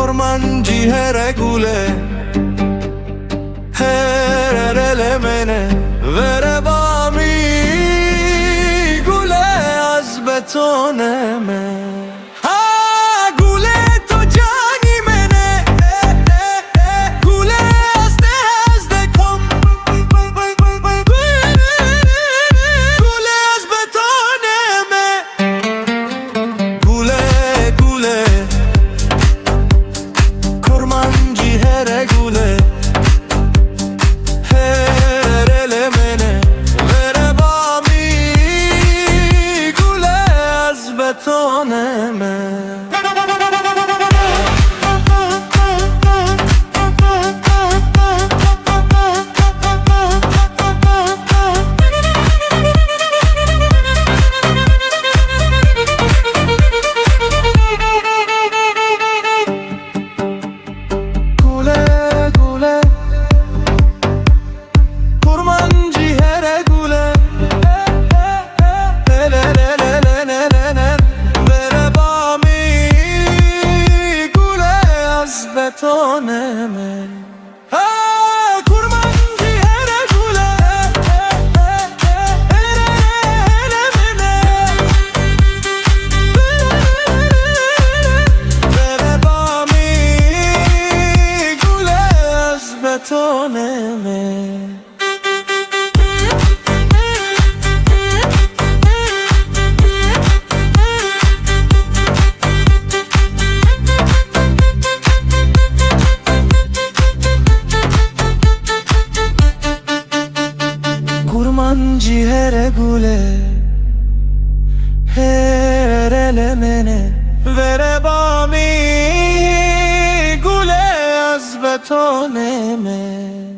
Kormancı here gule Herele mene Vere bami Gule az betoneme betoneme kurmancı here gule hele mene vere bami gule az betoneme Kurmancı here gule herele mene vere bami gule az betoneme